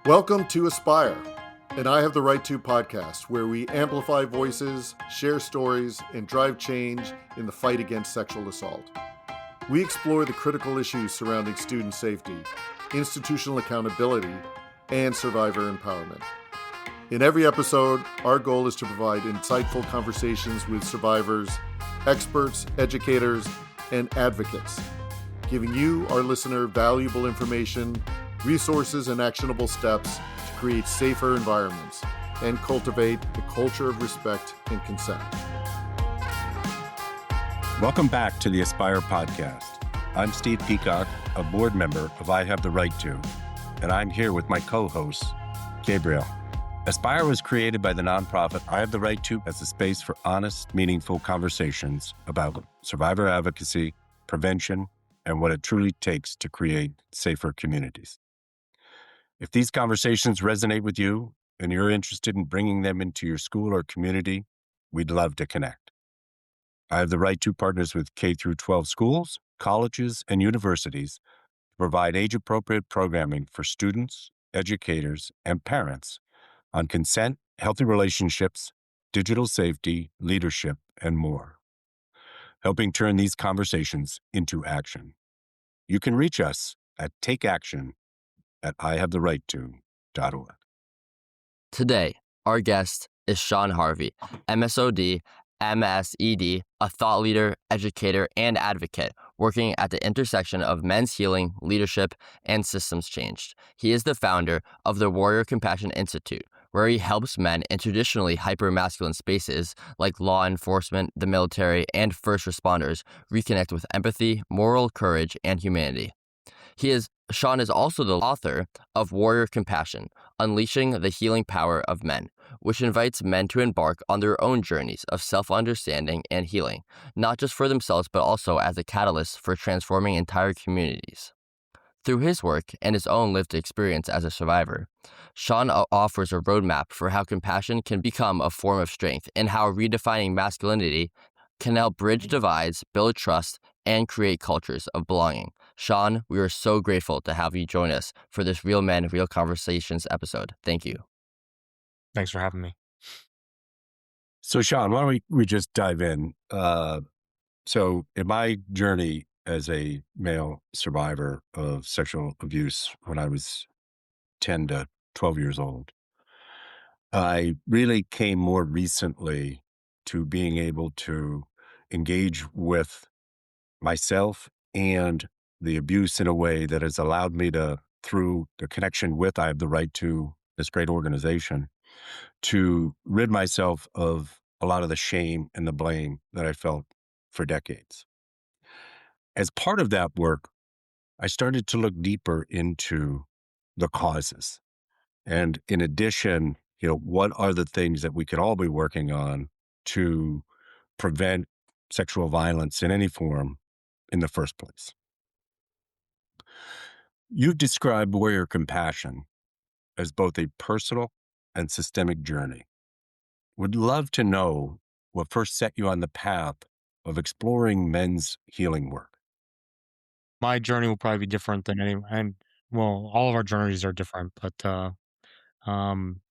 Welcome to Aspire, and I Have the Right To podcast, where we amplify voices, share stories, and drive change in the fight against sexual assault. We explore the critical issues surrounding student safety, institutional accountability, and survivor empowerment. In every episode, our goal is to provide insightful conversations with survivors, experts, educators, and advocates, giving you, our listener, valuable information, resources, and actionable steps to create safer environments and cultivate the culture of respect and consent. Welcome back to the Aspire podcast. I'm Steve Peacock, a board member of I Have the Right To, and I'm here with my co-host, Gabriel. Aspire was created by the nonprofit I Have the Right To as a space for honest, meaningful conversations about survivor advocacy, prevention, and what it truly takes to create safer communities. If these conversations resonate with you and you're interested in bringing them into your school or community, we'd love to connect. I Have the Right To partners with K through 12 schools, colleges, and universities to provide age-appropriate programming for students, educators, and parents on consent, healthy relationships, digital safety, leadership, and more, helping turn these conversations into action. You can reach us at takeaction at IHaveTheRightTo.org. Today, our guest is Sean Harvey, MSOD, MSED, a thought leader, educator, and advocate working at the intersection of men's healing, leadership, and systems change. He is the founder of the Warrior Compassion Institute, where he helps men in traditionally hyper-masculine spaces like law enforcement, the military, and first responders reconnect with empathy, moral courage, and humanity. Sean is also the author of Warrior Compassion, Unleashing the Healing Power of Men, which invites men to embark on their own journeys of self-understanding and healing, not just for themselves, but also as a catalyst for transforming entire communities. Through his work and his own lived experience as a survivor, Sean offers a roadmap for how compassion can become a form of strength and how redefining masculinity can help bridge divides, build trust, and create cultures of belonging. Sean, we are so grateful to have you join us for this Real Men, Real Conversations episode. Thank you. Thanks for having me. So, Sean, why don't we just dive in? So in my journey as a male survivor of sexual abuse when I was 10 to 12 years old, I really came more recently to being able to engage with myself and the abuse in a way that has allowed me to, through the connection with I Have the Right To, this great organization, to rid myself of a lot of the shame and the blame that I felt for decades. As part of that work, I started to look deeper into the causes. And in addition, what are the things that we could all be working on to prevent sexual violence in any form in the first place? You've described Warrior Compassion as both a personal and systemic journey. Would love to know what first set you on the path of exploring men's healing work. My journey will probably be different than all of our journeys are different, but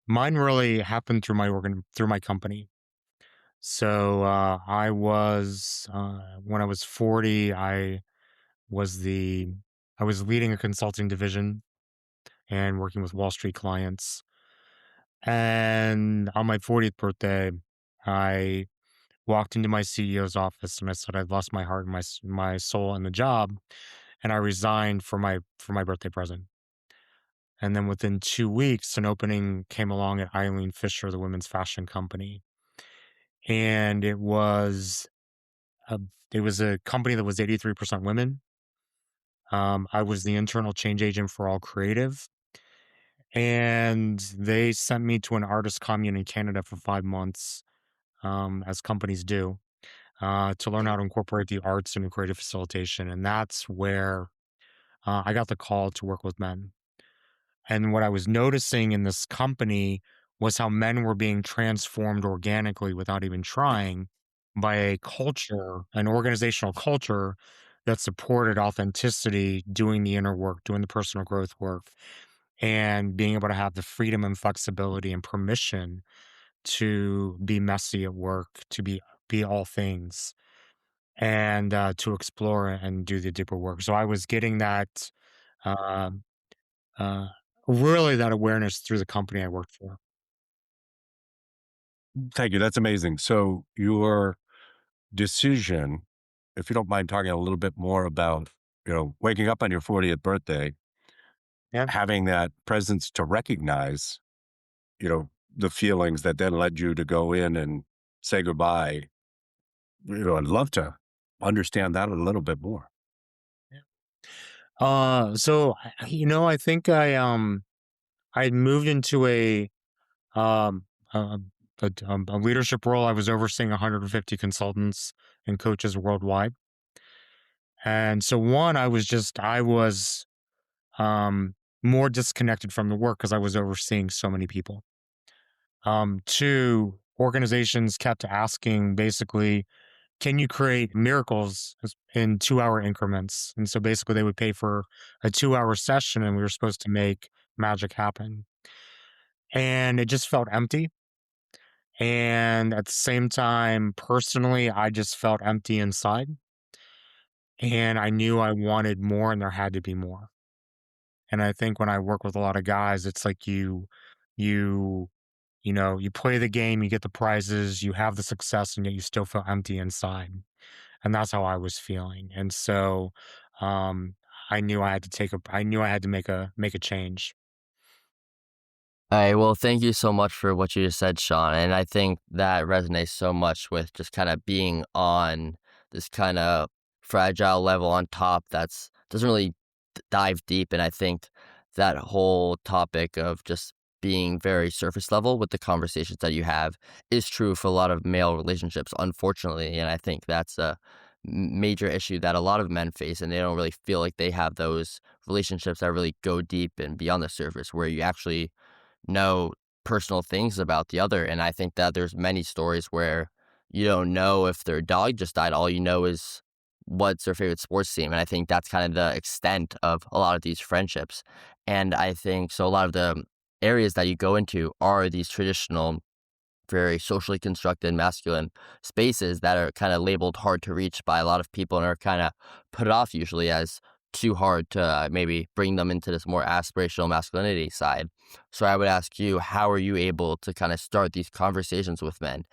mine really happened through my company. So I was when I was 40, I was leading a consulting division and working with Wall Street clients. And on my 40th birthday, I walked into my CEO's office and I said I'd lost my heart and my soul in the job, and I resigned for my birthday present. And then within 2 weeks, an opening came along at Eileen Fisher, the women's fashion company, and it was a company that was 83% women. I was the internal change agent for all creative, and they sent me to an artist commune in Canada for 5 months, as companies do, to learn how to incorporate the arts into creative facilitation. And that's where I got the call to work with men. And what I was noticing in this company was how men were being transformed organically without even trying by a culture, an organizational culture that supported authenticity, doing the inner work, doing the personal growth work. and being able to have the freedom and flexibility and permission to be messy at work, to be all things, and to explore and do the deeper work. So I was getting that uh, uh, really that awareness through the company I worked for. Thank you. That's amazing. So your decision, if you don't mind talking a little bit more about, waking up on your 40th birthday, Yeah. having that presence to recognize, the feelings that then led you to go in and say goodbye. I'd love to understand that a little bit more. So I think I had moved into um a, a leadership role. I was overseeing 150 consultants and coaches worldwide. And so I was more disconnected from the work because I was overseeing so many people. Two, organizations kept asking basically, can you create miracles in 2 hour increments? And so basically they would pay for a 2 hour session and we were supposed to make magic happen. And it just felt empty. And at the same time, personally, I just felt empty inside. And I knew I wanted more and there had to be more. And I think when I work with a lot of guys, it's like you you play the game, you get the prizes, you have the success, and yet you still feel empty inside. And that's how I was feeling. And so um I knew I had to make a change. All right. Well, thank you so much for what you just said, Sean. And I think that resonates so much with just kind of being on this kind of fragile level on top that's doesn't really dive deep. And I think that whole topic of just being very surface level with the conversations that you have is true for a lot of male relationships, unfortunately. And I think that's a major issue that a lot of men face, and they don't really feel like they have those relationships that really go deep and beyond the surface, where you actually know personal things about the other. And I think that there's many stories where you don't know if their dog just died. All you know is what's their favorite sports team. And I think that's kind of the extent of a lot of these friendships. And I think so a lot of the areas that you go into are these traditional, very socially constructed masculine spaces that are kind of labeled hard to reach by a lot of people and are kind of put off usually as too hard to maybe bring them into this more aspirational masculinity side. So I would ask you, how are you able to kind of start these conversations with men?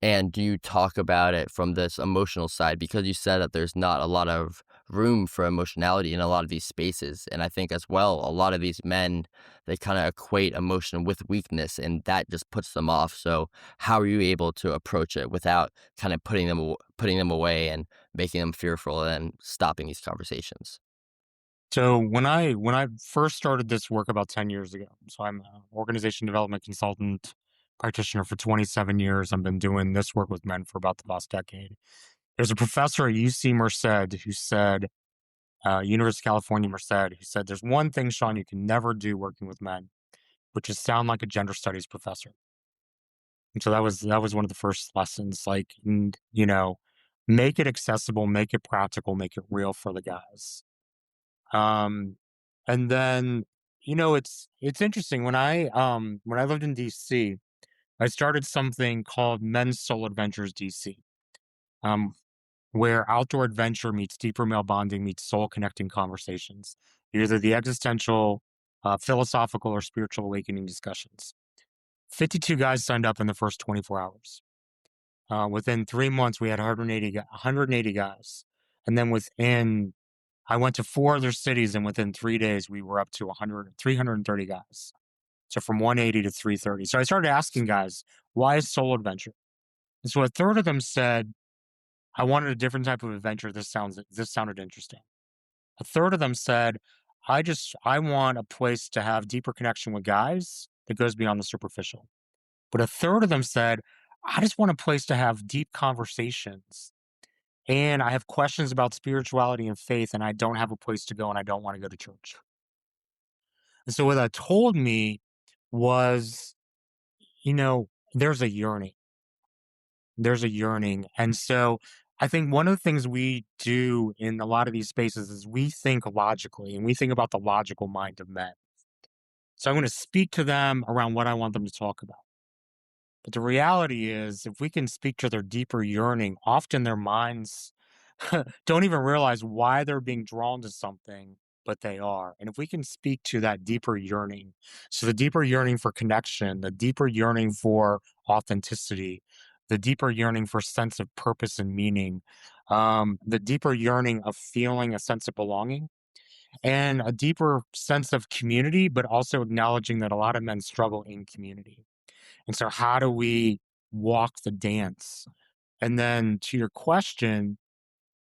And do you talk about it from this emotional side? Because you said that there's not a lot of room for emotionality in a lot of these spaces. And I think as well, a lot of these men, they kind of equate emotion with weakness and that just puts them off. So how are you able to approach it without kind of putting them away and making them fearful and stopping these conversations? So when I first started this work about 10 years ago, so I'm an organization development consultant practitioner for 27 years. I've been doing this work with men for about the last decade. There's a professor at UC Merced who said, University of California Merced, who said, there's one thing, Sean, you can never do working with men, which is sound like a gender studies professor. And so that was one of the first lessons, like, make it accessible, make it practical, make it real for the guys. Um, and then, it's interesting when I lived in DC, I started something called Men's Soul Adventures DC, um, where outdoor adventure meets deeper male bonding meets soul connecting conversations, either the existential, philosophical, or spiritual awakening discussions. 52 guys signed up in the first 24 hours. Within 3 months, we had 180 guys. And then I went to 4 other cities, and within 3 days, we were up to 330 guys. So from 180 to 330. So I started asking guys, why is soul adventure? And so a third of them said, I wanted a different type of adventure. This sounded interesting. A third of them said, I want a place to have deeper connection with guys that goes beyond the superficial. But a third of them said, I just want a place to have deep conversations. And I have questions about spirituality and faith, and I don't have a place to go, and I don't want to go to church. And so what that told me was, there's a yearning. There's a yearning. And so I think one of the things we do in a lot of these spaces is we think logically and we think about the logical mind of men. So I'm going to speak to them around what I want them to talk about. But the reality is, if we can speak to their deeper yearning, often their minds don't even realize why they're being drawn to something, but they are. And if we can speak to that deeper yearning, so the deeper yearning for connection, the deeper yearning for authenticity, the deeper yearning for sense of purpose and meaning, the deeper yearning of feeling a sense of belonging, and a deeper sense of community, but also acknowledging that a lot of men struggle in community. And so, how do we walk the dance? And then to your question,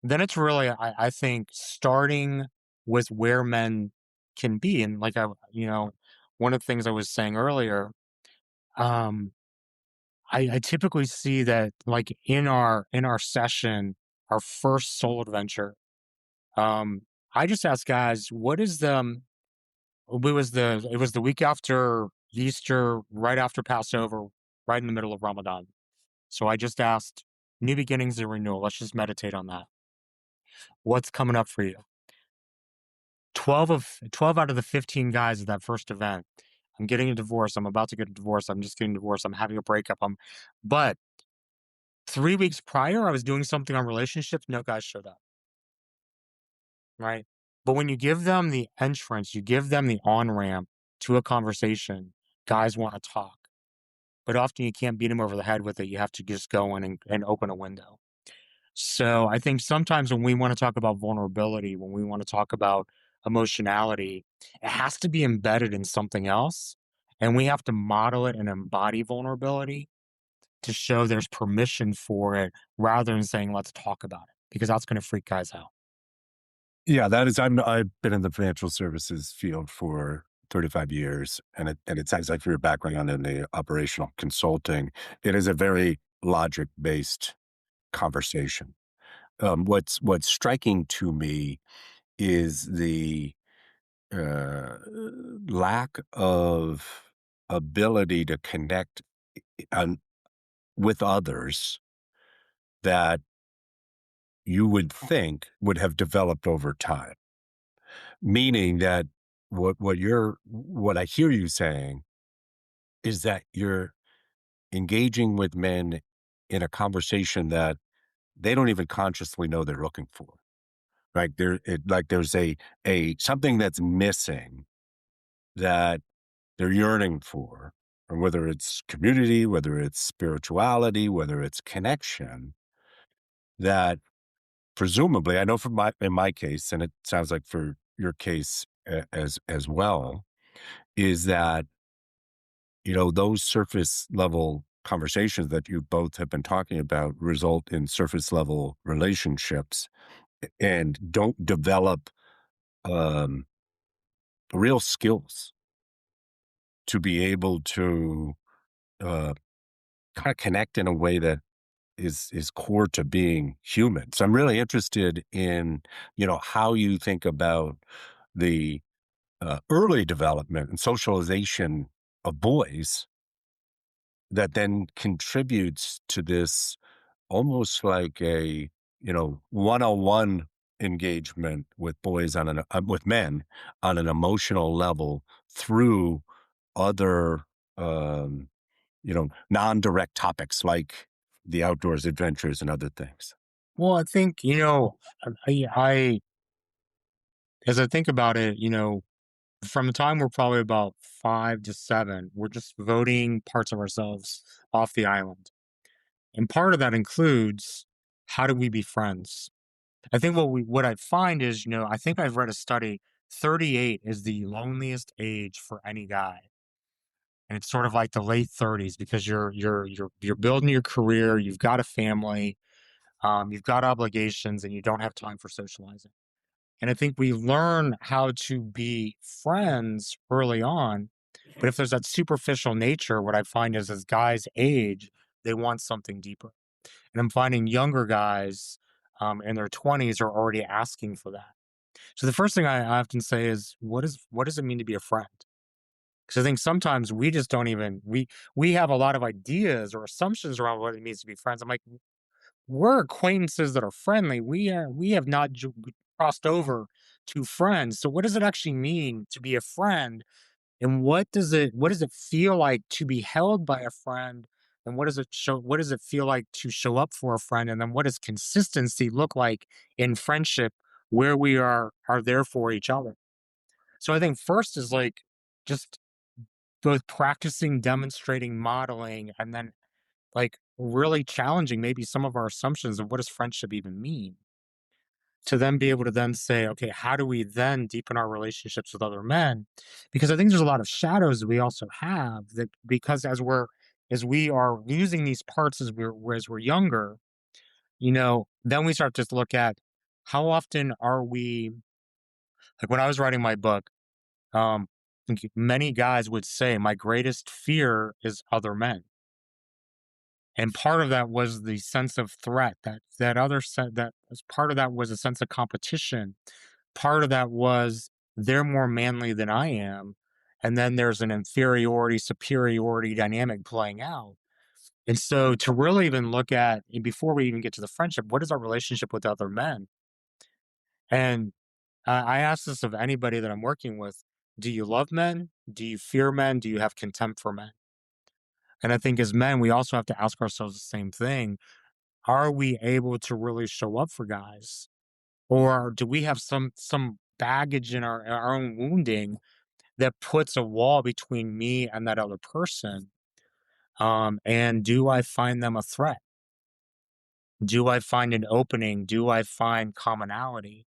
then it's really, I think, starting with where men can be. And like one of the things I was saying earlier, um, I typically see that like in our session, our first soul adventure, um, I just ask guys, what is it was the week after Easter, right after Passover, right in the middle of Ramadan. So I just asked, new beginnings and renewal. Let's just meditate on that. What's coming up for you? 12 out of the 15 guys at that first event. I'm getting a divorce. I'm about to get a divorce. I'm just getting divorced. I'm having a breakup. But 3 weeks prior, I was doing something on relationships. No guys showed up. Right. But when you give them the entrance, you give them the on ramp to a conversation, guys want to talk. But often you can't beat them over the head with it. You have to just go in and open a window. So I think sometimes when we want to talk about vulnerability, when we want to talk about emotionality, it has to be embedded in something else. And we have to model it and embody vulnerability to show there's permission for it rather than saying, let's talk about it, because that's going to freak guys out. Yeah, I've been in the financial services field for 35 years, and it sounds like for your background in the operational consulting, it is a very logic-based conversation. What's striking to me is the uh, lack of ability to connect on, with others that you would think would have developed over time. Meaning that what I hear you saying is that you're engaging with men in a conversation that they don't even consciously know they're looking for. There's a something that's missing that they're yearning for, or whether it's community, whether it's spirituality, whether it's connection, that presumably, I know from in my case, and it sounds like for your case as well, is that, those surface level conversations that you both have been talking about result in surface level relationships and don't develop um, real skills to be able to uh, kind of connect in a way that is core to being human. So I'm really interested in, how you think about the early development and socialization of boys that then contributes to this almost like a, one-on-one engagement with boys with men on an emotional level through other, um, non-direct topics like the outdoors adventures and other things. Well, I think, I as I think about it, from the time we're probably about 5 to 7, we're just voting parts of ourselves off the island. And part of that includes, how do we be friends? I think what I find is, I think I've read a study, 38 is the loneliest age for any guy. And it's sort of like the late 30s, because you're building your career, you've got a family, you've got obligations, and you don't have time for socializing. And I think we learn how to be friends early on. But if there's that superficial nature, what I find is as guys age, they want something deeper. And I'm finding younger guys in their 20s are already asking for that. So the first thing I often say is, what does it mean to be a friend? Because I think sometimes we just don't even, we have a lot of ideas or assumptions around what it means to be friends. I'm like, we're acquaintances that are friendly. We have not crossed over to friends. So what does it actually mean to be a friend? And what does it feel like to be held by a friend? And what does it feel like to show up for a friend? And then what does consistency look like in friendship where we are there for each other? So I think first is like just both practicing, demonstrating, modeling, and then like really challenging maybe some of our assumptions of what does friendship even mean, to then be able to then say, okay, how do we then deepen our relationships with other men? Because I think there's a lot of shadows that we also have, that because as we are losing these parts as we're younger, then we start to look at how often are we, like when I was writing my book, I think many guys would say my greatest fear is other men. And part of that was the sense of threat, that was part of that was a sense of competition. Part of that was they're more manly than I am. And then there's an inferiority, superiority dynamic playing out. And so to really even look at, and before we even get to the friendship, what is our relationship with other men? And I ask this of anybody that I'm working with. Do you love men? Do you fear men? Do you have contempt for men? And I think as men, we also have to ask ourselves the same thing. Are we able to really show up for guys? Or do we have some baggage in our own wounding that puts a wall between me and that other person? And do I find them a threat? Do I find an opening? Do I find commonality?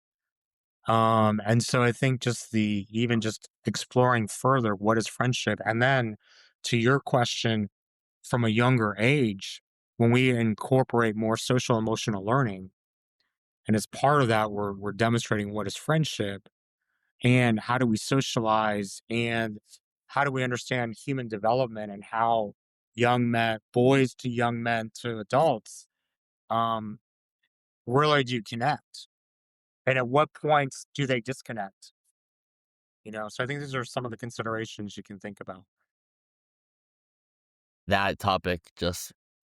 And so I think just even just exploring further what is friendship, and then to your question, from a younger age, when we incorporate more social emotional learning, and as part of that, we're demonstrating what is friendship and how do we socialize and how do we understand human development and how young men, boys to young men to adults, um, really do connect, and at what points do they disconnect? So I think these are some of the considerations you can think about. That topic just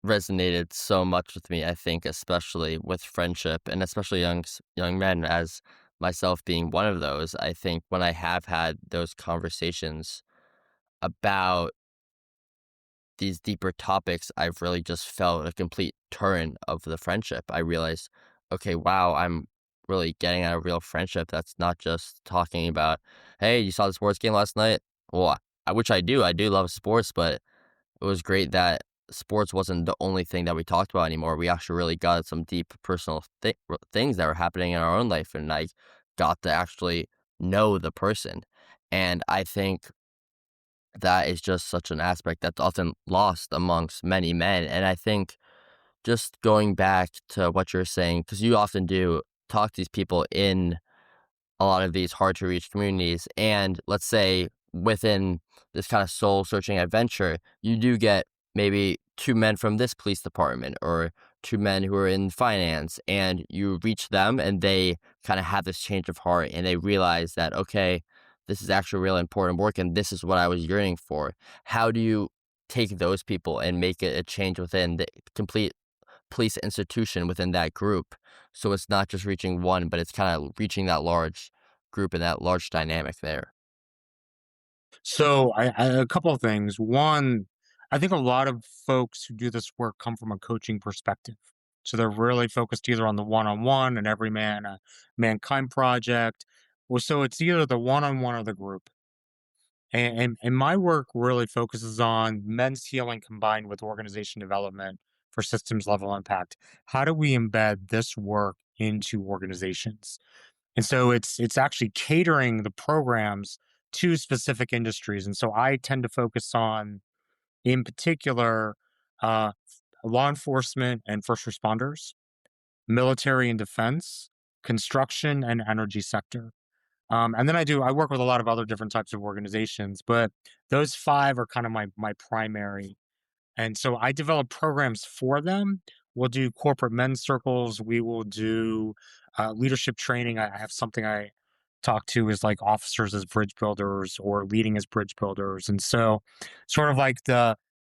resonated so much with me, I think, especially with friendship and especially young men, as myself being one of those. I think when I have had those conversations about these deeper topics, I've really just felt a complete turn of the friendship. I realized, okay, wow, I'm really getting at a real friendship that's not just talking about, hey, you saw the sports game last night? Well, which I do. I do love sports, but it was great that sports wasn't the only thing that we talked about anymore. We actually really got some deep personal things that were happening in our own life, and I got to actually know the person. And I think that is just such an aspect that's often lost amongst many men. And I think just going back to what you're saying, because you often do talk to these people in a lot of these hard to reach communities. And let's say within this kind of soul searching adventure, you do get maybe two men from this police department or two men who are in finance, and you reach them and they kind of have this change of heart and they realize that, okay, this is actually really important work and this is what I was yearning for. How do you take those people and make it a change within the complete police institution within that group? So it's not just reaching one, but it's kind of reaching that large group and that large dynamic there. So a couple of things. One, I think a lot of folks who do this work come from a coaching perspective. So they're really focused either on the one-on-one and every man, mankind project. Well, so it's either the one-on-one or the group. And my work really focuses on men's healing combined with organization development for systems level impact. How do we embed this work into organizations? And so it's actually catering the programs to specific industries. And so I tend to focus on, in particular, uh, law enforcement and first responders, military and defense, construction and energy sector. And then I work with a lot of other different types of organizations, but those five are kind of my primary. And so I develop programs for them. We'll do corporate men's circles. We will do leadership training. I have something I talk to is like officers as bridge builders or leading as bridge builders. And so, sort of like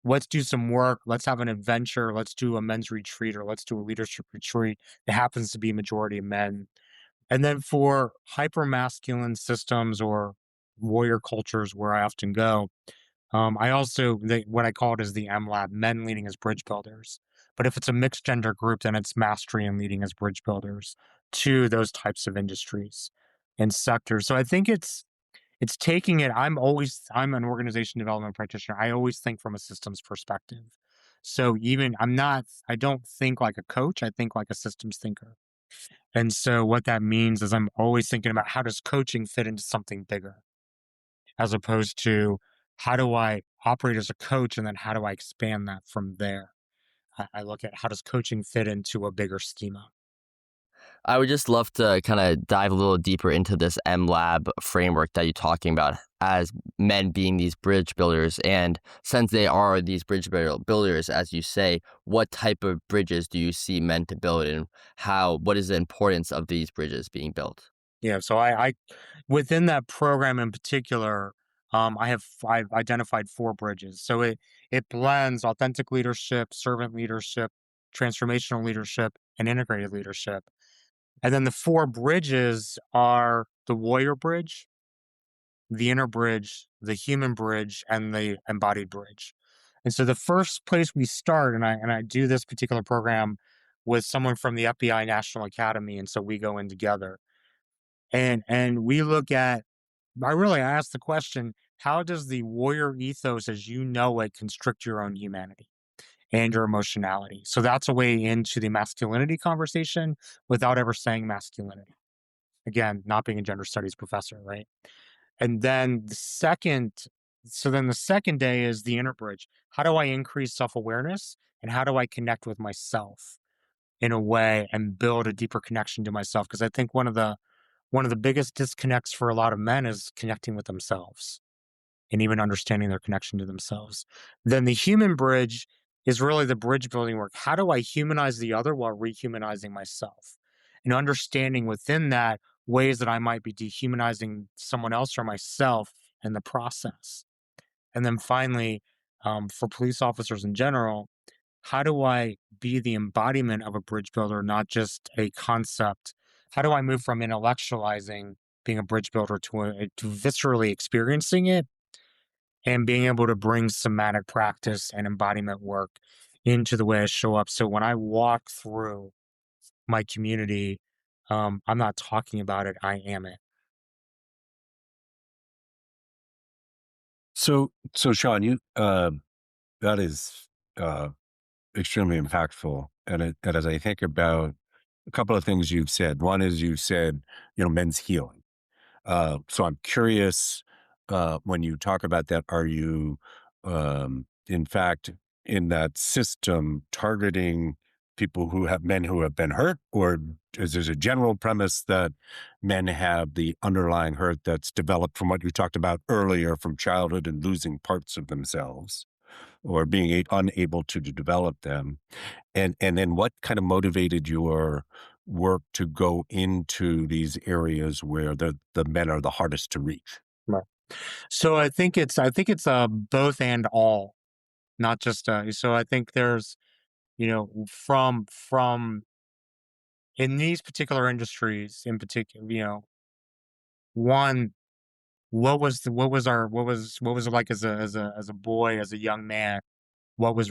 let's do some work, let's have an adventure, let's do a men's retreat, or let's do a leadership retreat. It happens to be a majority of men. And then for hyper masculine systems or warrior cultures where I often go. What I call it is the M Lab, men leading as bridge builders. But if it's a mixed gender group, then it's mastery and leading as bridge builders to those types of industries and sectors. So I think it's taking it. I'm an organization development practitioner. I always think from a systems perspective. So I don't think like a coach. I think like a systems thinker. And so what that means is I'm always thinking about how does coaching fit into something bigger, as opposed to how do I operate as a coach and then how do I expand that from there? I look at how does coaching fit into a bigger schema. I would just love to kind of dive a little deeper into this M Lab framework that you're talking about as men being these bridge builders. And since they are these builders, as you say, what type of bridges do you see men to build, and what is the importance of these bridges being built? Yeah, so I within that program in particular, I've identified 4 bridges. So it blends authentic leadership, servant leadership, transformational leadership, and integrated leadership. And then the 4 bridges are the warrior bridge, the inner bridge, the human bridge, and the embodied bridge. And so the first place we start, and I do this particular program with someone from the FBI National Academy, and so we go in together. And we look at I ask the question, how does the warrior ethos as you know it constrict your own humanity and your emotionality? So that's a way into the masculinity conversation without ever saying masculinity. Again, not being a gender studies professor, right? And then the second day is the inner bridge. How do I increase self-awareness and how do I connect with myself in a way and build a deeper connection to myself? Because I think one of the biggest disconnects for a lot of men is connecting with themselves and even understanding their connection to themselves. Then the human bridge is really the bridge building work. How do I humanize the other while rehumanizing myself? And understanding within that ways that I might be dehumanizing someone else or myself in the process. And then finally, for police officers in general, how do I be the embodiment of a bridge builder, not just a concept? How do I move from intellectualizing being a bridge builder to viscerally experiencing it and being able to bring somatic practice and embodiment work into the way I show up? So when I walk through my community, I'm not talking about it, I am it. So Sean, that is uh, extremely impactful. And as I think about a couple of things you've said, one is you said, men's healing. So I'm curious, when you talk about that, are you, in fact, in that system targeting men who have been hurt, or is there a general premise that men have the underlying hurt that's developed from what you talked about earlier from childhood and losing parts of themselves or being unable to develop them? And then what kind of motivated your work to go into these areas where the men are the hardest to reach? Right. So I think it's both and all, not just so I think there's, from in these particular industries in particular, one, what was it like as a boy, as a young man? What was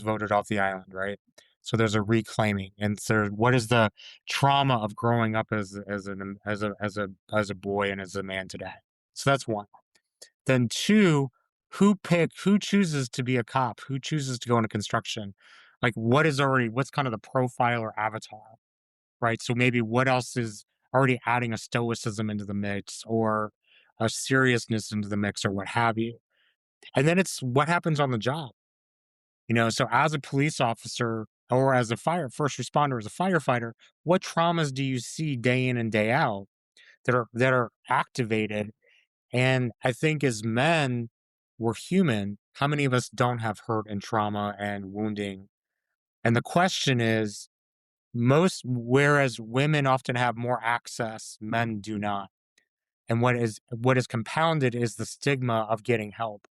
voted off the island, right? So there's a reclaiming, and so what is the trauma of growing up as a boy and as a man today? So that's one. Then two, who chooses to be a cop? Who chooses to go into construction? Like what's kind of the profile or avatar, right? So maybe what else is already adding a stoicism into the mix or a seriousness into the mix or what have you. And then it's what happens on the job. So as a police officer or as a first responder, as a firefighter, what traumas do you see day in and day out that are activated? And I think as men, we're human. How many of us don't have hurt and trauma and wounding? And the question is, whereas women often have more access, men do not. And what is compounded is the stigma of getting help.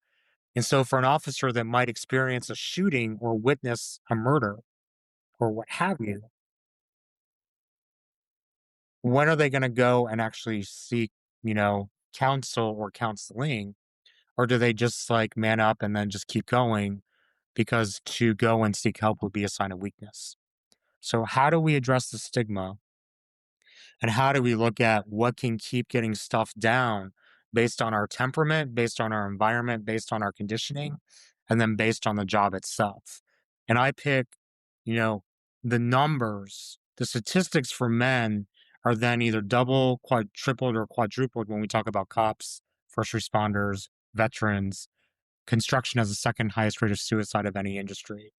And so for an officer that might experience a shooting or witness a murder or what have you, when are they going to go and actually seek, counsel or counseling, or do they just like man up and then just keep going because to go and seek help would be a sign of weakness? So, how do we address the stigma, and how do we look at what can keep getting stuff down based on our temperament, based on our environment, based on our conditioning, and then based on the job itself? And I pick, you know, the numbers, the statistics for men are then either double, tripled, or quadrupled when we talk about cops, first responders, veterans. Construction has the second highest rate of suicide of any industry.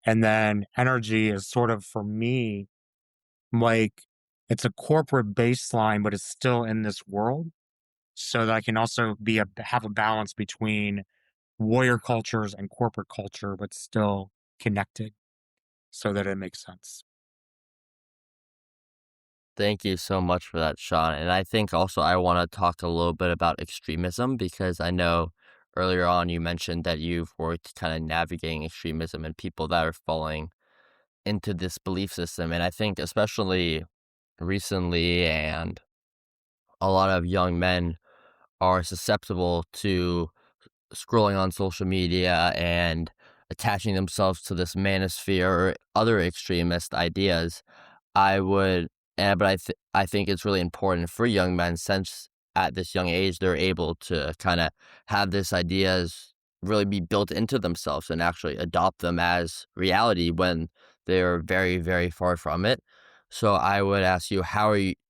And then energy is sort of, for me, like it's a corporate baseline, but it's still in this world. So that I can also have a balance between warrior cultures and corporate culture, but still connected so that it makes sense. Thank you so much for that, Sean. And I think also I want to talk a little bit about extremism because I know earlier on you mentioned that you've worked kind of navigating extremism and people that are falling into this belief system. And I think especially recently and a lot of young men are susceptible to scrolling on social media and attaching themselves to this manosphere or other extremist ideas. I would, but I think it's really important for young men since at this young age they're able to kind of have this ideas really be built into themselves and actually adopt them as reality when they're very, very far from it. So I would ask you,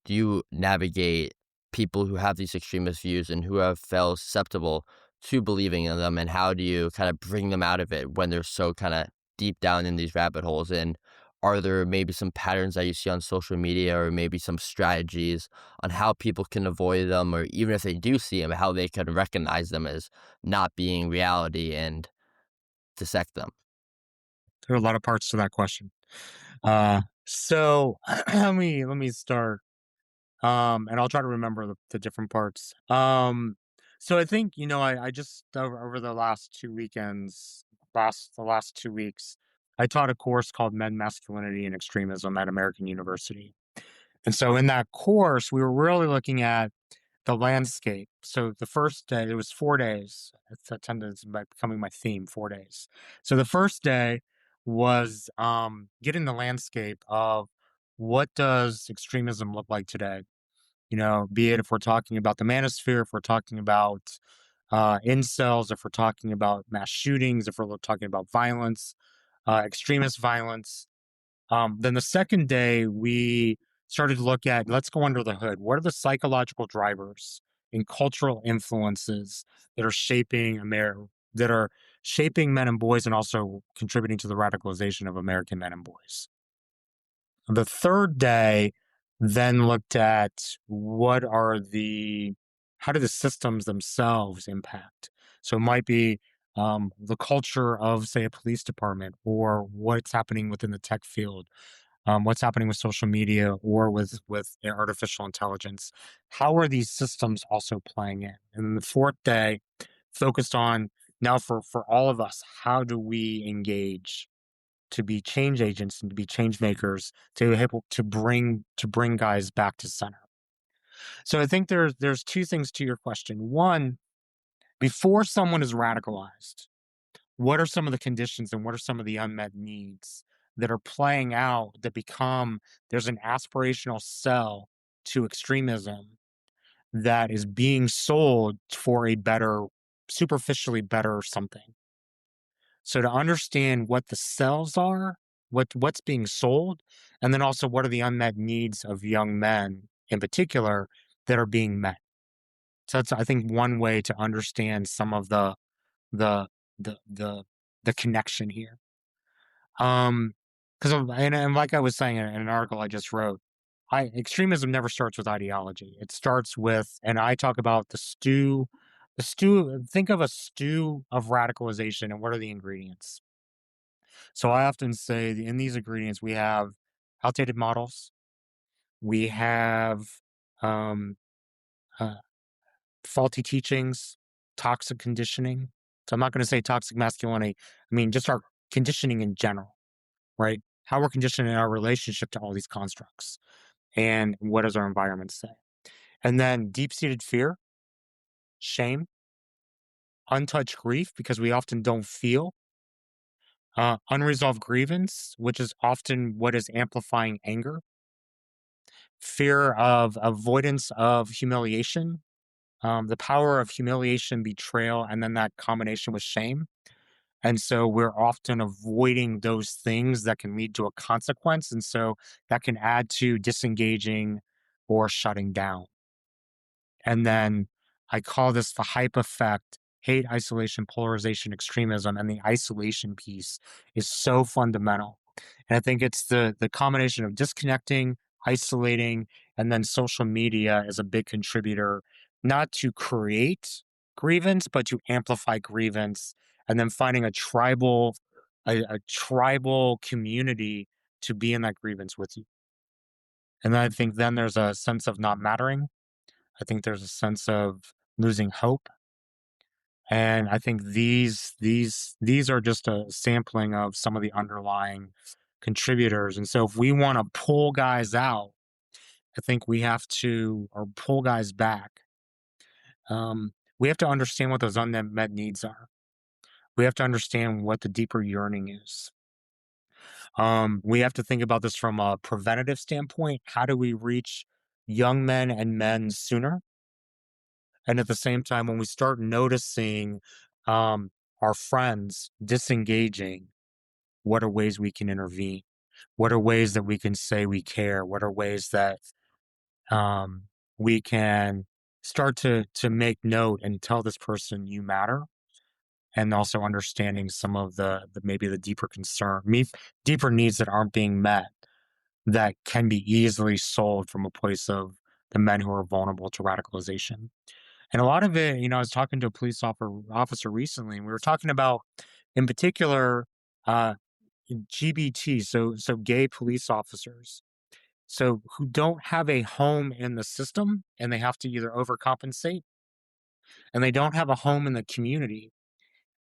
do you navigate people who have these extremist views and who have felt susceptible to believing in them, and how do you kind of bring them out of it when they're so kind of deep down in these rabbit holes? And are there maybe some patterns that you see on social media or maybe some strategies on how people can avoid them, or even if they do see them, how they can recognize them as not being reality and dissect them? There are a lot of parts to that question. So let me start. And I'll try to remember the different parts. So I think, I just over the last 2 weekends, the last 2 weeks, I taught a course called Men, Masculinity, and Extremism at American University. And so in that course, we were really looking at the landscape. So the first day, it was 4 days. It's tended to be becoming my theme, 4 days. So the first day was getting the landscape of what does extremism look like today? Be it if we're talking about the manosphere, if we're talking about incels, if we're talking about mass shootings, if we're talking about violence, extremist violence. Then the second day, we started to look at, let's go under the hood. What are the psychological drivers and cultural influences that are shaping America, that are shaping men and boys and also contributing to the radicalization of American men and boys? The third day then looked at how do the systems themselves impact? So it might be the culture of, say, a police department, or what's happening within the tech field, what's happening with social media or with artificial intelligence. How are these systems also playing in? And then the fourth day focused on, now for all of us, how do we engage to be change agents and to be change makers, to able to bring guys back to center. So I think there's two things to your question. One, before someone is radicalized, what are some of the conditions and what are some of the unmet needs that are playing out that become, there's an aspirational sell to extremism that is being sold for a better, superficially better something. So to understand what the cells are, what's being sold, and then also what are the unmet needs of young men in particular that are being met. So that's, I think, one way to understand some of the the the the connection here. Because and like I was saying in an article I just wrote, extremism never starts with ideology. It starts with, and I talk about the stew. The stew. Think of a stew of radicalization, and what are the ingredients? So I often say in these ingredients we have outdated models, we have um, uh, faulty teachings, toxic conditioning. So I'm not going to say toxic masculinity. I mean just our conditioning in general, right? How we're conditioned in our relationship to all these constructs, and what does our environment say? And then deep-seated fear. shame, untouched grief, because we often don't feel, unresolved grievance, which is often what is amplifying anger, fear of avoidance of humiliation, the power of humiliation, betrayal, and then that combination with shame. And so we're often avoiding those things that can lead to a consequence. And so that can add to disengaging or shutting down. And then I call this the hype effect: hate, isolation, polarization, extremism. And the isolation piece is so fundamental. And I think it's the combination of disconnecting, isolating, and then social media is a big contributor, not to create grievance, but to amplify grievance, and then finding a tribal community to be in that grievance with you. And then I think then there's a sense of not mattering. I think there's a sense of losing hope. And I think these are just a sampling of some of the underlying contributors. And so if we want to pull guys out, I think we have to, or pull guys back. We have to understand what those unmet needs are. We have to understand what the deeper yearning is. We have to think about this from a preventative standpoint. How do we reach young men and men sooner? And at the same time, when we start noticing our friends disengaging, what are ways we can intervene? What are ways that we can say we care? What are ways that we can start to make note and tell this person you matter? And also understanding some of the maybe the deeper deeper needs that aren't being met, that can be easily solved from a place of the men who are vulnerable to radicalization. And a lot of it, I was talking to a police officer recently, and we were talking about, in particular, uh, GBT, so gay police officers, so who don't have a home in the system, and they have to either overcompensate, and they don't have a home in the community.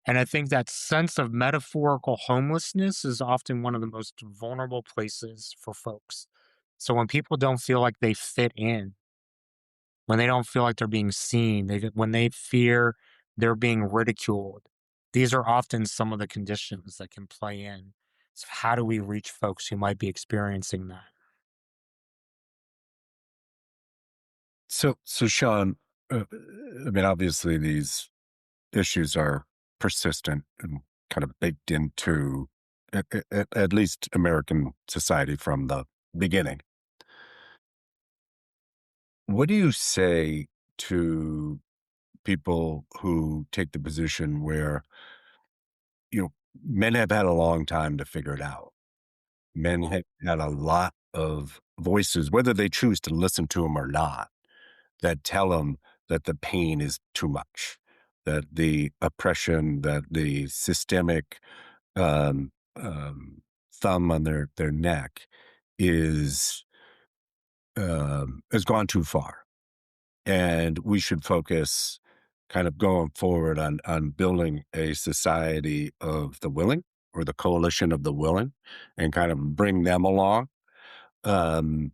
And I think that sense of metaphorical homelessness is often one of the most vulnerable places for folks. So when people don't feel like they fit in, when they don't feel like they're being seen, when they fear they're being ridiculed, these are often some of the conditions that can play in. So how do we reach folks who might be experiencing that? So Sean, I mean, obviously these issues are persistent and kind of baked into at least American society from the beginning. What do you say to people who take the position where, you know, men have had a long time to figure it out? Men have had a lot of voices, whether they choose to listen to them or not, that tell them that the pain is too much, that the oppression, that the systemic um, thumb on their neck is has gone too far, and we should focus kind of going forward on building a society of the willing, or the coalition of the willing, and kind of bring them along. Um,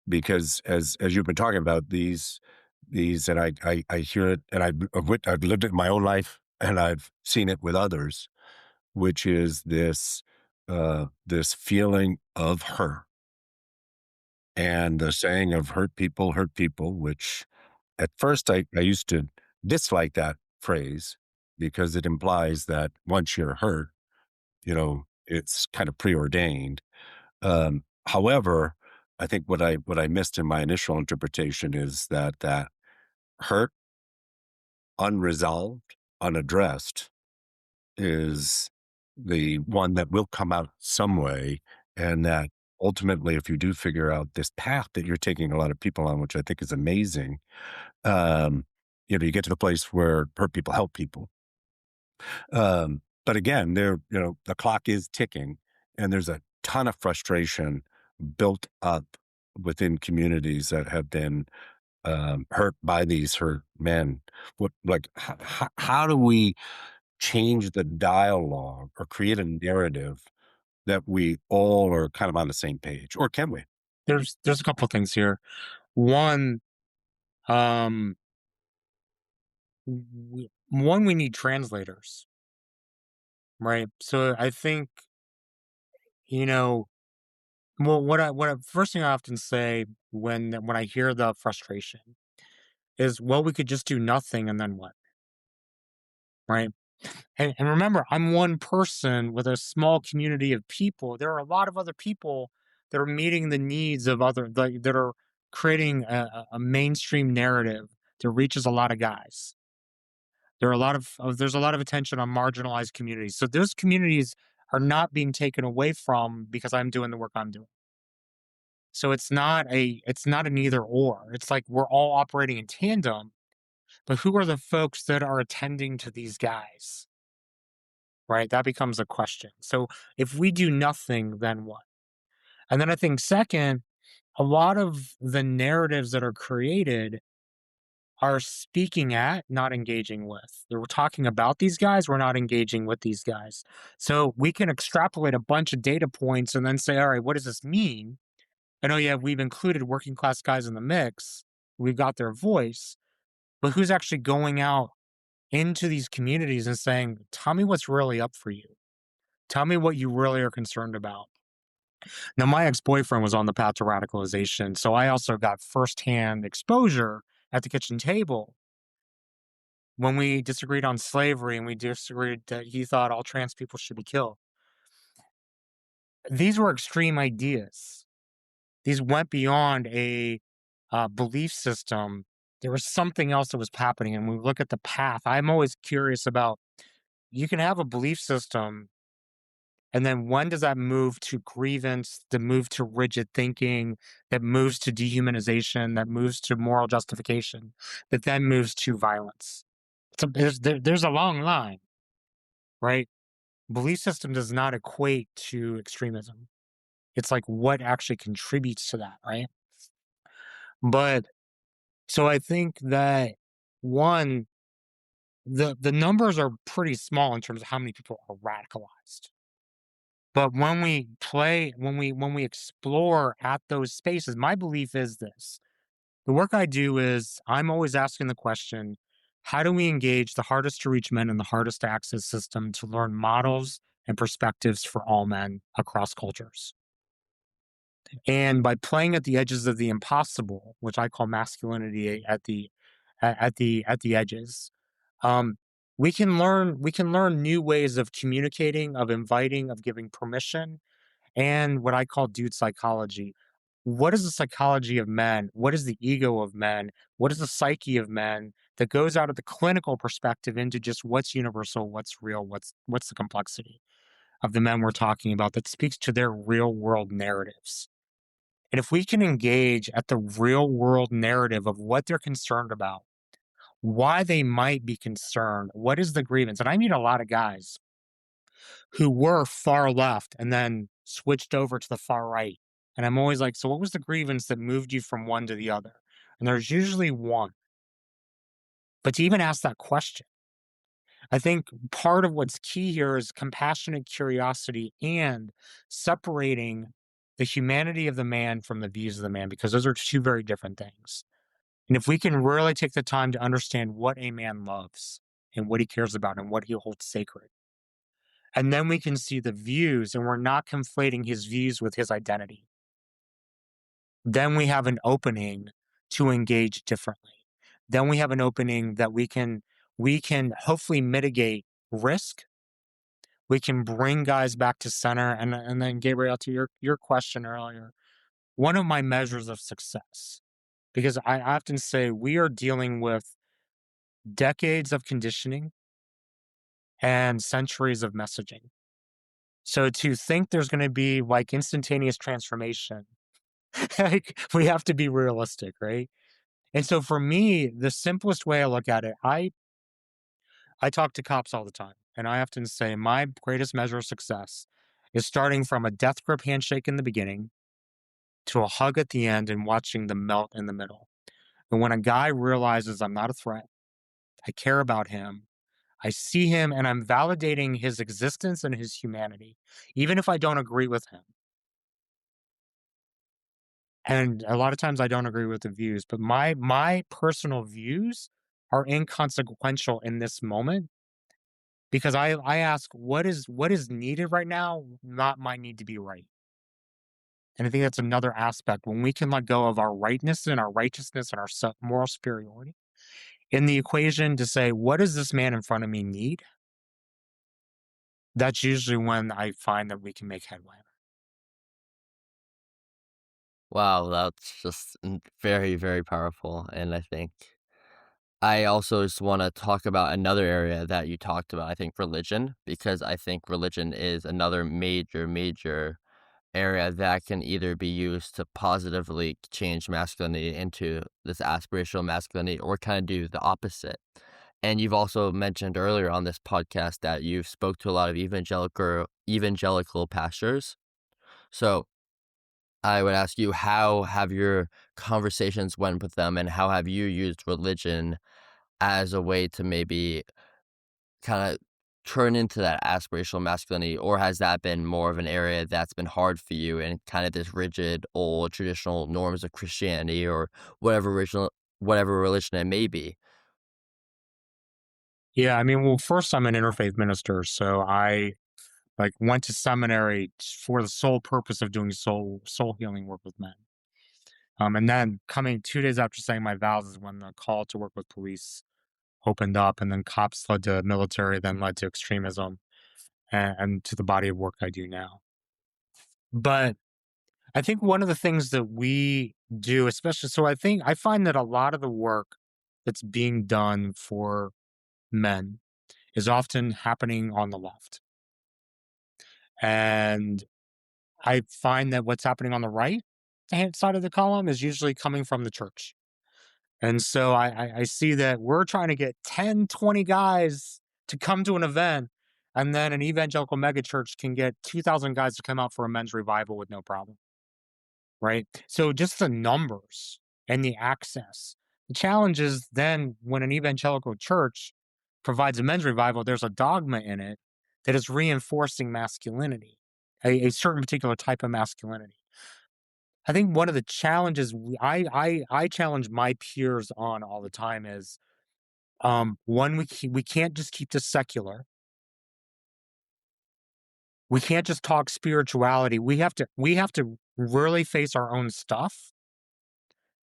because as you've been talking about these, and I hear it, and I've lived it in my own life, and I've seen it with others, which is this feeling of hurt, and the saying of hurt people, which at first I used to dislike that phrase, because it implies that once you're hurt, it's kind of preordained. However, I think what I missed in my initial interpretation is that hurt, unresolved, unaddressed, is the one that will come out some way, and that ultimately, if you do figure out this path that you're taking a lot of people on, which I think is amazing, um, you get to the place where hurt people help people. But again, the clock is ticking, and there's a ton of frustration built up within communities that have been hurt by these hurt men. How do we change the dialogue or create a narrative that we all are kind of on the same page, or can we? There's a couple of things here. One, um, one, we need translators, right? So I think, you know, well, first thing I often say when I hear the frustration is, well, we could just do nothing and then what, right? And remember, I'm one person with a small community of people. There are a lot of other people that are meeting the needs of that are creating a mainstream narrative that reaches a lot of guys. There are there's a lot of attention on marginalized communities. So those communities are not being taken away from because I'm doing the work I'm doing. So it's not an either or. It's like we're all operating in tandem, but who are the folks that are attending to these guys? Right? That becomes a question. So if we do nothing, then what? And then I think second, a lot of the narratives that are created are speaking at, not engaging with. We're talking about these guys, we're not engaging with these guys. So we can extrapolate a bunch of data points and then say, all right, what does this mean? And oh yeah, we've included working class guys in the mix. We've got their voice, but who's actually going out into these communities and saying, tell me what's really up for you. Tell me what you really are concerned about. Now, my ex-boyfriend was on the path to radicalization, so I also got firsthand exposure at the kitchen table when we disagreed on slavery and we disagreed that he thought all trans people should be killed. These were extreme ideas. These went beyond a belief system. There was something else that was happening. And when we look at the path, I'm always curious about, you can have a belief system, and then when does that move to grievance, that move to rigid thinking, that moves to dehumanization, that moves to moral justification, that then moves to violence? So there's a long line, right? Belief system does not equate to extremism. It's like what actually contributes to that, right? But so I think that one, the numbers are pretty small in terms of how many people are radicalized. But when we explore at those spaces, my belief is this. The work I do is I'm always asking the question, how do we engage the hardest to reach men in the hardest to access system to learn models and perspectives for all men across cultures? And by playing at the edges of the impossible, which I call masculinity at the edges, um, we can learn new ways of communicating, of inviting, of giving permission, and what I call dude psychology. What is the psychology of men? What is the ego of men? What is the psyche of men that goes out of the clinical perspective into just what's universal, what's real, what's the complexity of the men we're talking about that speaks to their real world narratives. And if we can engage at the real world narrative of what they're concerned about, why they might be concerned, what is the grievance? And I meet a lot of guys who were far left and then switched over to the far right. And I'm always like, so what was the grievance that moved you from one to the other? And there's usually one. But to even ask that question, I think part of what's key here is compassionate curiosity and separating the humanity of the man from the views of the man, because those are two very different things. And if we can really take the time to understand what a man loves and what he cares about and what he holds sacred, and then we can see the views and we're not conflating his views with his identity, then we have an opening to engage differently. Then we have an opening that we can hopefully mitigate risk. We can bring guys back to center. And then Gabriel, to your question earlier, one of my measures of success, because I often say we are dealing with decades of conditioning and centuries of messaging. So to think there's going to be like instantaneous transformation, like we have to be realistic, right? And so for me, the simplest way I look at it, I talk to cops all the time, and I often say my greatest measure of success is starting from a death grip handshake in the beginning to a hug at the end and watching the melt in the middle. And when a guy realizes I'm not a threat, I care about him, I see him and I'm validating his existence and his humanity, even if I don't agree with him. And a lot of times I don't agree with the views, but my personal views are inconsequential in this moment because I ask what is needed right now, not my need to be right. And I think that's another aspect when we can let go of our rightness and our righteousness and our moral superiority in the equation to say, what does this man in front of me need? That's usually when I find that we can make headway. Wow, that's just very, very powerful. And I think I also just want to talk about another area that you talked about. I think religion, because I think religion is another major, major area that can either be used to positively change masculinity into this aspirational masculinity or kind of do the opposite. And you've also mentioned earlier on this podcast that you've spoke to a lot of evangelical pastors. So I would ask you, how have your conversations went with them and how have you used religion as a way to maybe kind of turn into that aspirational masculinity, or has that been more of an area that's been hard for you and kind of this rigid old traditional norms of Christianity or whatever religion it may be? Yeah, I mean, well, first I'm an interfaith minister, so I like went to seminary for the sole purpose of doing soul healing work with men. And then coming 2 days after saying my vows is when the call to work with police opened up, and then cops led to military, then led to extremism, and to the body of work I do now. But I think one of the things that we do, especially, so I find that a lot of the work that's being done for men is often happening on the left. And I find that what's happening on the right hand side of the column is usually coming from the church. And so I see that we're trying to get 10, 20 guys to come to an event, and then an evangelical megachurch can get 2,000 guys to come out for a men's revival with no problem. Right. So just the numbers and the access. The challenge is then when an evangelical church provides a men's revival, there's a dogma in it that is reinforcing masculinity, a certain particular type of masculinity. I think one of the challenges I challenge my peers on all the time is one, we can't just keep this secular. We can't just talk spirituality. We have to really face our own stuff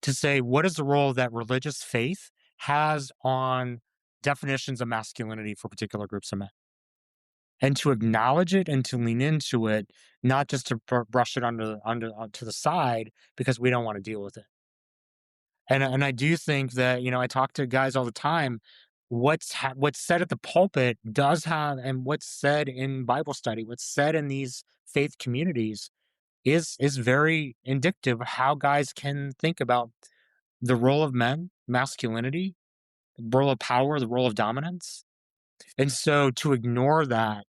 to say what is the role that religious faith has on definitions of masculinity for particular groups of men, and to acknowledge it and to lean into it, not just to brush it under to the side because we don't want to deal with it. And I do think that, I talk to guys all the time. What's said at the pulpit does have, and what's said in Bible study, what's said in these faith communities is very indicative of how guys can think about the role of men, masculinity, the role of power, the role of dominance. And so to ignore that,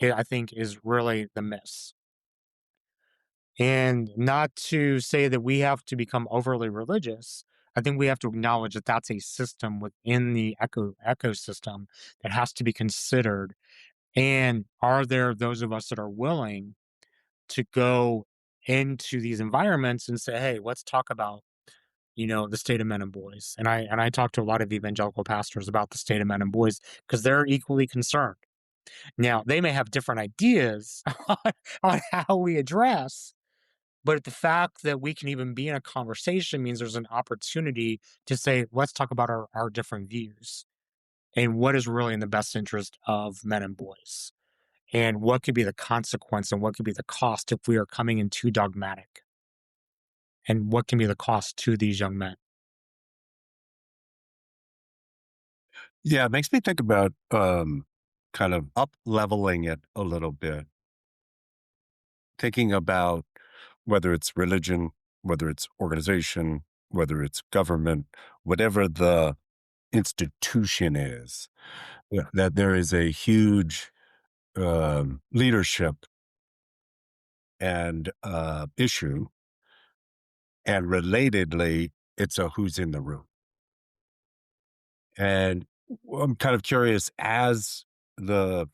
I think, is really the miss. And not to say that we have to become overly religious. I think we have to acknowledge that that's a system within the ecosystem that has to be considered. And are there those of us that are willing to go into these environments and say, hey, let's talk about the state of men and boys. And I talk to a lot of evangelical pastors about the state of men and boys because they're equally concerned. Now, they may have different ideas on how we address, but the fact that we can even be in a conversation means there's an opportunity to say, let's talk about our different views and what is really in the best interest of men and boys, and what could be the consequence and what could be the cost if we are coming in too dogmatic, and what can be the cost to these young men. Yeah, it makes me think about kind of up leveling it a little bit, thinking about whether it's religion, whether it's organization, whether it's government, whatever the institution is, that there is a huge leadership and issue, and relatedly, it's a who's in the room. And I'm kind of curious, as the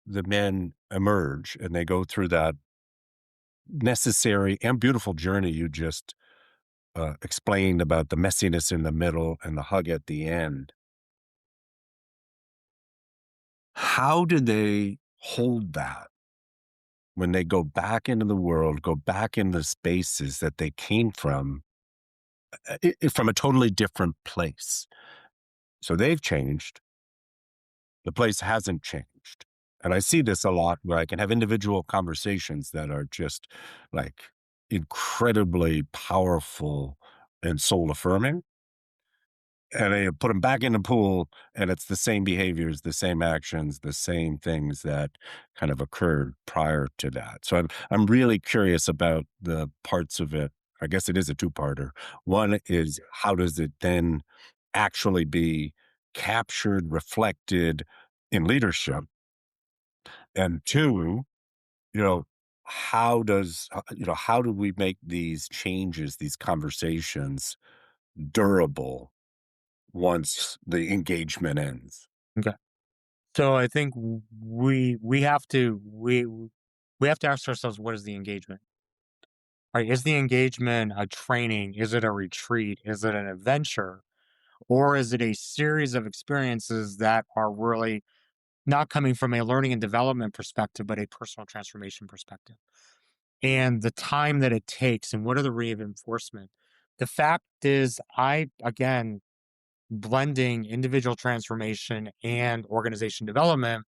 men emerge and they go through that necessary and beautiful journey you just explained about the messiness in the middle and the hug at the end. how do they hold that when they go back into the world, go back in the spaces that they came from a totally different place? So they've changed. The place hasn't changed. And I see this a lot where I can have individual conversations that are just like incredibly powerful and soul affirming. And I put them back in the pool, and it's the same behaviors, the same actions, the same things that kind of occurred prior to that. So I'm really curious about the parts of it. I guess it is a two-parter. One is how does it then actually be captured, reflected in leadership? And two, you know, how do we make these changes, these conversations durable once the engagement ends? Okay. So I think we have to ask ourselves, what is the engagement? Right? Is the engagement a training? Is it a retreat? Is it an adventure? Or is it a series of experiences that are really not coming from a learning and development perspective, but a personal transformation perspective? And the time that it takes, and what are the reinforcement? The fact is, again, blending individual transformation and organization development,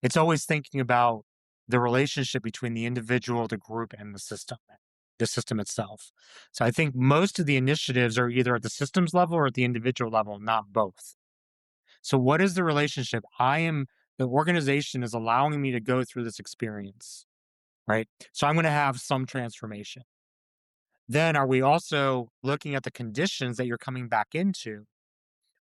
it's always thinking about the relationship between the individual, the group, and the system itself. So I think most of the initiatives are either at the systems level or at the individual level, not both. So what is the relationship? The organization is allowing me to go through this experience, right? So I'm going to have some transformation. Then are we also looking at the conditions that you're coming back into?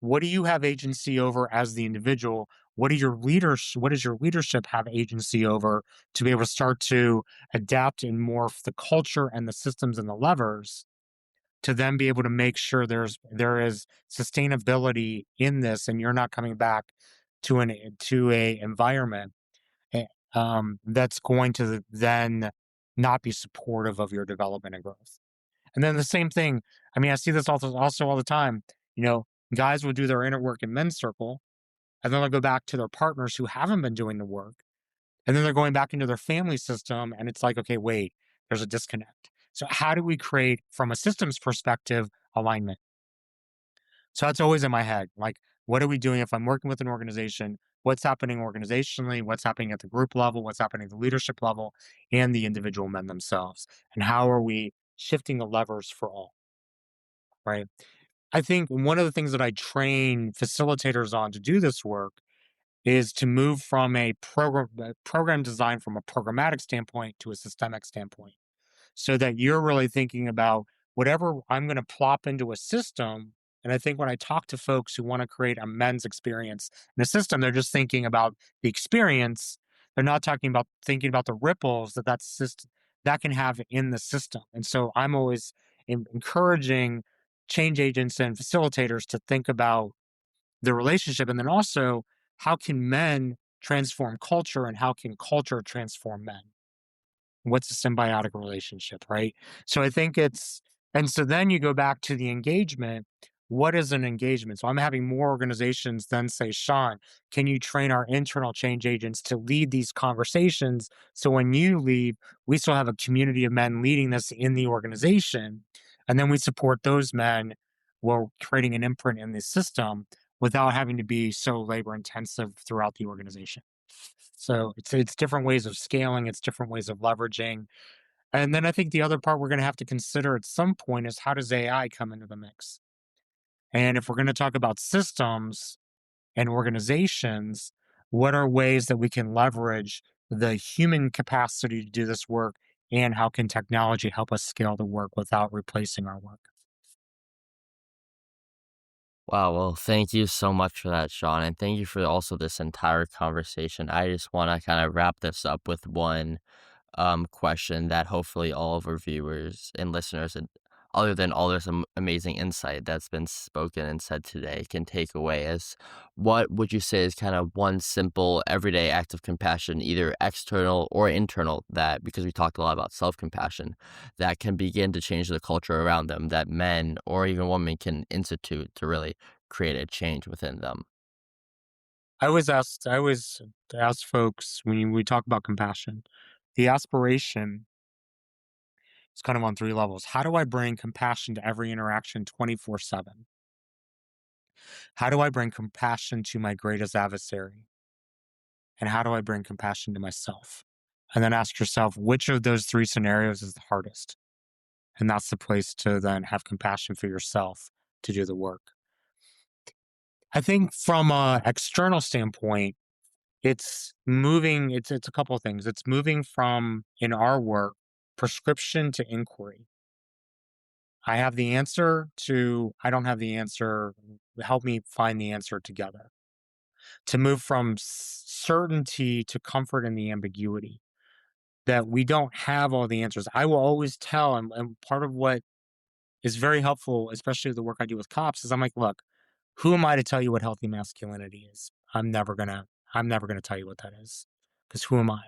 What do you have agency over as the individual? What does your leadership have agency over to be able to start to adapt and morph the culture and the systems and the levers to then be able to make sure there is sustainability in this, and you're not coming back to a environment eh, that's going to then not be supportive of your development and growth. And then the same thing, I mean, I see this also all the time. You know, guys will do their inner work in men's circle, and then they'll go back to their partners who haven't been doing the work. And then they're going back into their family system. And it's like, okay, wait, there's a disconnect. So, how do we create, from a systems perspective, alignment? So, that's always in my head. Like, what are we doing if I'm working with an organization? What's happening organizationally? What's happening at the group level? What's happening at the leadership level and the individual men themselves? And how are we shifting the levers for all? Right. I think one of the things that I train facilitators on to do this work is to move from a program design from a programmatic standpoint to a systemic standpoint, so that you're really thinking about whatever I'm going to plop into a system. And I think when I talk to folks who want to create a men's experience in a system, they're just thinking about the experience. They're not thinking about the ripples that system that can have in the system. And so I'm always encouraging change agents and facilitators to think about the relationship, and then also, how can men transform culture and how can culture transform men? What's a symbiotic relationship, right? So I think and so then you go back to the engagement. What is an engagement? So I'm having more organizations then say, Sean, can you train our internal change agents to lead these conversations? So when you leave, we still have a community of men leading this in the organization. And then we support those men while creating an imprint in the system without having to be so labor intensive throughout the organization. So it's different ways of scaling, it's different ways of leveraging. And then I think the other part we're going to have to consider at some point is, how does AI come into the mix? And if we're going to talk about systems and organizations, what are ways that we can leverage the human capacity to do this work, and how can technology help us scale the work without replacing our work? Wow, well, thank you so much for that, Sean, and thank you for also this entire conversation. I just want to kind of wrap this up with one question that hopefully all of our viewers and listeners, and other than all this amazing insight that's been spoken and said today, can take away is, what would you say is kind of one simple everyday act of compassion, either external or internal, that, because we talked a lot about self-compassion, that can begin to change the culture around them, that men or even women can institute to really create a change within them? I always ask folks when we talk about compassion, the aspiration is kind of on three levels. How do I bring compassion to every interaction 24/7? How do I bring compassion to my greatest adversary? And how do I bring compassion to myself? And then ask yourself, which of those three scenarios is the hardest? And that's the place to then have compassion for yourself to do the work. I think from an external standpoint, it's a couple of things. It's moving from, in our work, prescription to inquiry. I have the answer to I don't have the answer. Help me find the answer together. To move from certainty to comfort in the ambiguity, that we don't have all the answers. I will always tell, and part of what is very helpful, especially the work I do with cops, is I'm like, look, who am I to tell you what healthy masculinity is? I'm never gonna tell you what that is, because who am I?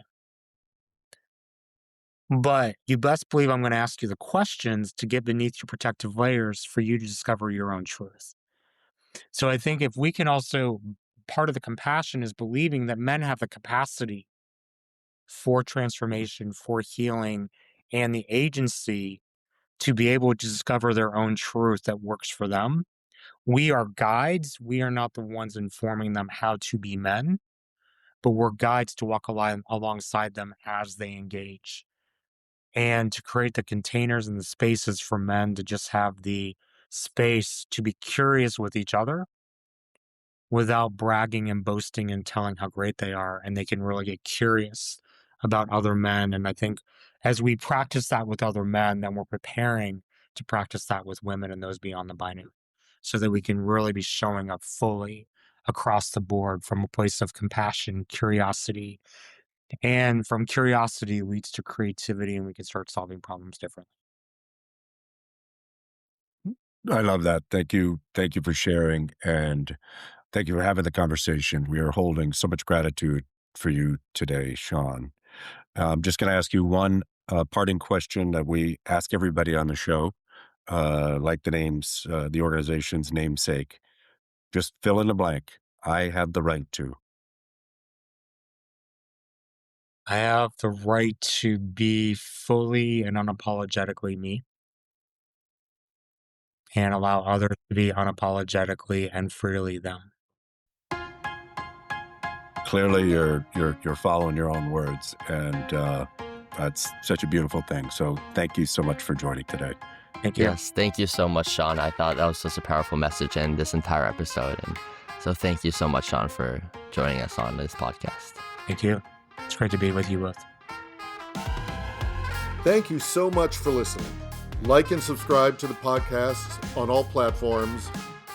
But you best believe I'm going to ask you the questions to get beneath your protective layers for you to discover your own truth. So I think if we can also, part of the compassion is believing that men have the capacity for transformation, for healing, and the agency to be able to discover their own truth that works for them. We are guides. We are not the ones informing them how to be men, but we're guides to walk alongside them as they engage, and to create the containers and the spaces for men to just have the space to be curious with each other without bragging and boasting and telling how great they are. And they can really get curious about other men. And I think as we practice that with other men, then we're preparing to practice that with women and those beyond the binary, so that we can really be showing up fully across the board from a place of compassion, curiosity, and from curiosity leads to creativity, and we can start solving problems differently. I love that. Thank you. Thank you for sharing. And thank you for having the conversation. We are holding so much gratitude for you today, Sean. I'm just going to ask you one parting question that we ask everybody on the show, like the organization's namesake. Just fill in the blank. I have the right to. I have the right to be fully and unapologetically me, and allow others to be unapologetically and freely them. Clearly, you're following your own words, and that's such a beautiful thing. So, thank you so much for joining today. Thank you. Yes, thank you so much, Sean. I thought that was such a powerful message in this entire episode. And so thank you so much, Sean, for joining us on this podcast. Thank you. It's great to be with you both. Thank you so much for listening. Like and subscribe to the podcast on all platforms.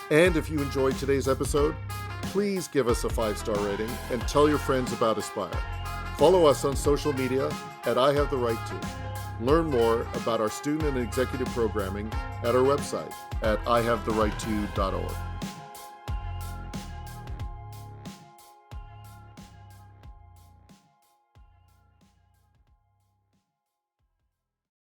And if you enjoyed today's episode, please give us a 5-star rating and tell your friends about Aspire. Follow us on social media at I Have the Right To. Learn more about our student and executive programming at our website at ihavetherightto.org.